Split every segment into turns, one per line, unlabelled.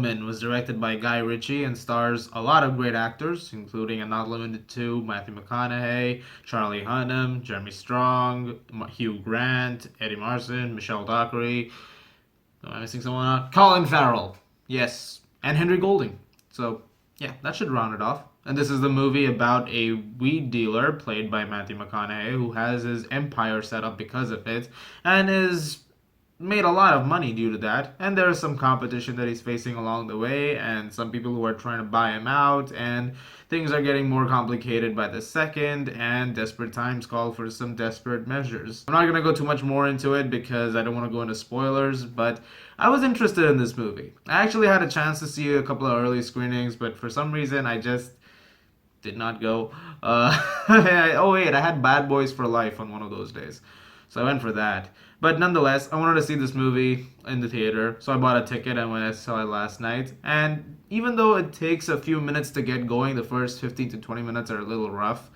Gentlemen was directed by Guy Ritchie and stars a lot of great actors, including and not limited to Matthew McConaughey, Charlie Hunnam, Jeremy Strong, Hugh Grant, Eddie Marsan, Michelle Dockery. Am I missing someone out? Colin Farrell. Yes. And Henry Golding. So, yeah, that should round it off. And this is the movie about a weed dealer played by Matthew McConaughey who has his empire set up because of it and is made a lot of money due to that. And there's some competition that he's facing along the way, and some people who are trying to buy him out, and things are getting more complicated by the second, and desperate times call for some desperate measures. I'm not going to go too much more into it because I don't want to go into spoilers, but I was interested in this movie. I actually had a chance to see a couple of early screenings, but for some reason I just did not go. Oh wait, I had Bad Boys for Life on one of those days, so I went for that. But nonetheless, I wanted to see this movie in the theater, so I bought a ticket and went and saw it last night. And even though it takes a few minutes to get going, the first 15 to 20 minutes are a little rough.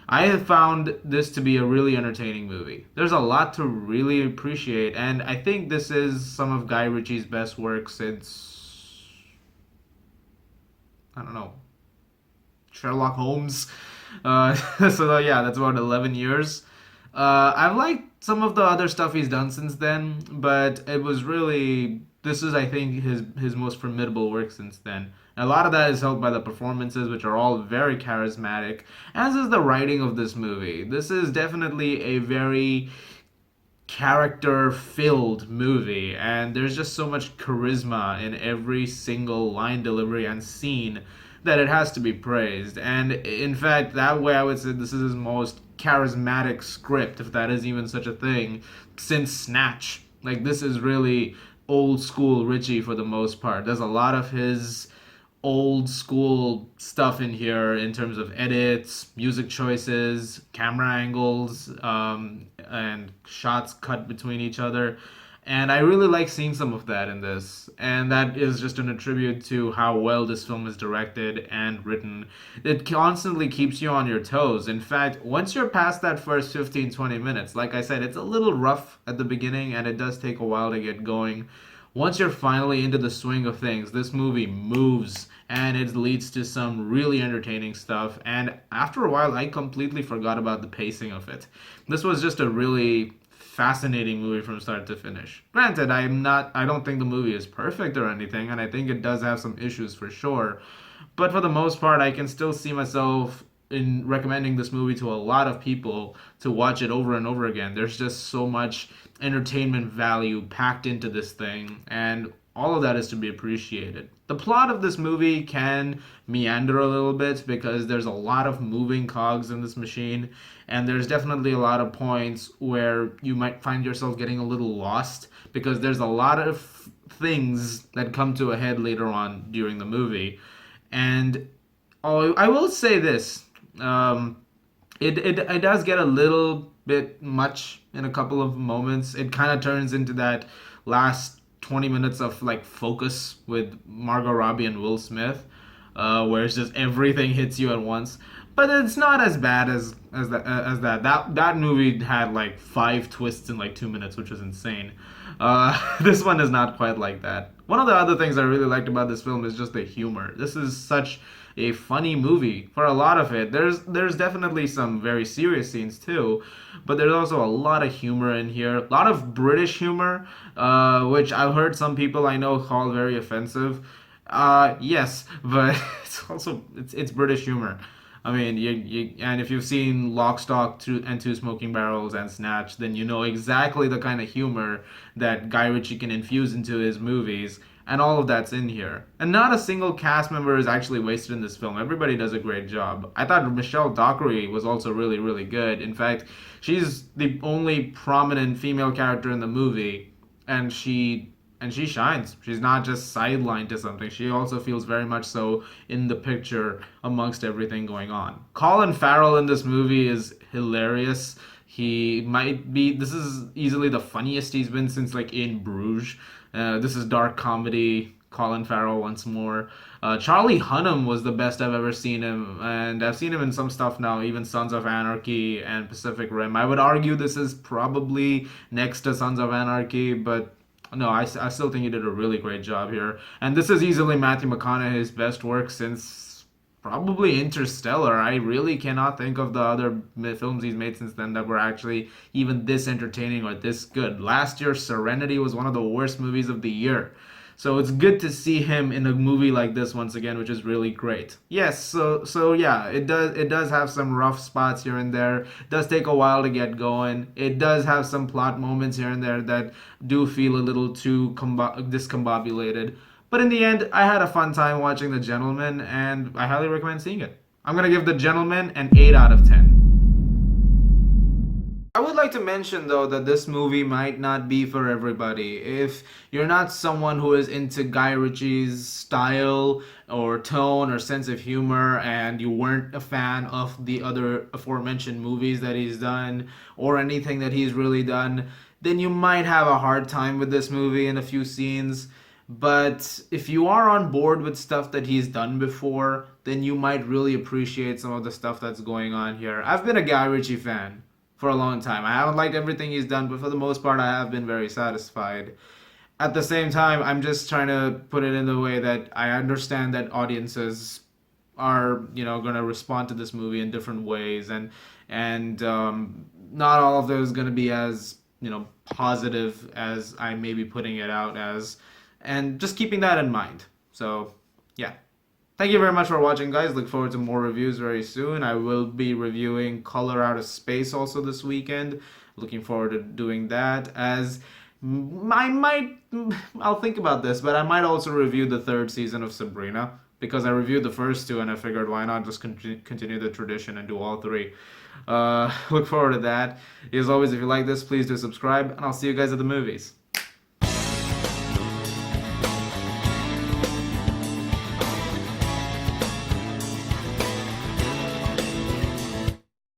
I have found this to be a really entertaining movie. There's a lot to really appreciate, and I think this is some of Guy Ritchie's best work since, I don't know, Sherlock Holmes. So yeah, that's about 11 years. I've liked some of the other stuff he's done since then, but it was really, this is I think his most formidable work since then. And a lot of that is helped by the performances, which are all very charismatic, as is the writing of this movie. This is definitely a very character filled movie, and there's just so much charisma in every single line delivery and scene that it has to be praised. And in fact, that way I would say this is his most charismatic script, if that is even such a thing, since Snatch. Like, this is really old school Ritchie for the most part. There's a lot of his old school stuff in here in terms of edits, music choices, camera angles, and shots cut between each other. And I really like seeing some of that in this. And that is just an attribute to how well this film is directed and written. It constantly keeps you on your toes. In fact, once you're past that first 15-20 minutes, like I said, it's a little rough at the beginning and it does take a while to get going. Once you're finally into the swing of things, this movie moves and it leads to some really entertaining stuff. And after a while, I completely forgot about the pacing of it. This was just a really fascinating movie from start to finish. Granted, I don't think the movie is perfect or anything, and I think it does have some issues for sure. But for the most part, I can still see myself in recommending this movie to a lot of people to watch it over and over again. There's just so much entertainment value packed into this thing, and all of that is to be appreciated. The plot of this movie can meander a little bit because there's a lot of moving cogs in this machine, and there's definitely a lot of points where you might find yourself getting a little lost because there's a lot of things that come to a head later on during the movie. And I will say this, it does get a little bit much in a couple of moments. It kind of turns into that last 20 minutes of like focus with Margot Robbie and Will Smith, where it's just everything hits you at once. But it's not as bad as that. That movie had like 5 twists in like 2 minutes, which was insane. This one is not quite like that. One of the other things I really liked about this film is just the humor. This is such a funny movie for a lot of it. There's definitely some very serious scenes too, but there's also a lot of humor in here. A lot of British humor, which I've heard some people I know call very offensive. Yes, but it's British humor. I mean, and if you've seen Lock, Stock, and Two Smoking Barrels and Snatch, then you know exactly the kind of humor that Guy Ritchie can infuse into his movies, and all of that's in here. And not a single cast member is actually wasted in this film. Everybody does a great job. I thought Michelle Dockery was also really, really good. In fact, she's the only prominent female character in the movie, and she shines. She's not just sidelined to something. She also feels very much so in the picture amongst everything going on. Colin Farrell in this movie is hilarious. He might be, this is easily the funniest he's been since like In Bruges. This is dark comedy. Colin Farrell once more. Charlie Hunnam was the best I've ever seen him, and I've seen him in some stuff now, even Sons of Anarchy and Pacific Rim. I would argue this is probably next to Sons of Anarchy, but No, I still think he did a really great job here. And this is easily Matthew McConaughey's best work since probably Interstellar. I really cannot think of the other films he's made since then that were actually even this entertaining or this good. Last year, Serenity was one of the worst movies of the year. So it's good to see him in a movie like this once again, which is really great. Yes, so yeah, it does have some rough spots here and there. It does take a while to get going. It does have some plot moments here and there that do feel a little too discombobulated. But in the end, I had a fun time watching The Gentleman, and I highly recommend seeing it. I'm gonna give The Gentleman an 8 out of 10. I would like to mention though that this movie might not be for everybody. If you're not someone who is into Guy Ritchie's style or tone or sense of humor and you weren't a fan of the other aforementioned movies that he's done or anything that he's really done, then you might have a hard time with this movie in a few scenes. But if you are on board with stuff that he's done before, then you might really appreciate some of the stuff that's going on here. I've been a Guy Ritchie fan for a long time. I haven't liked everything he's done, but for the most part, I have been very satisfied. At the same time, I'm just trying to put it in a way that I understand that audiences are, going to respond to this movie in different ways, and not all of those going to be as positive as I may be putting it out as, and just keeping that in mind. So, yeah. Thank you very much for watching, guys. Look forward to more reviews very soon. I will be reviewing Color Out of Space also this weekend. Looking forward to doing that. I might, I'll think about this, but I might also review the third season of Sabrina because I reviewed the first two and I figured why not just continue the tradition and do all three. Look forward to that. As always, if you like this, please do subscribe, and I'll see you guys at the movies.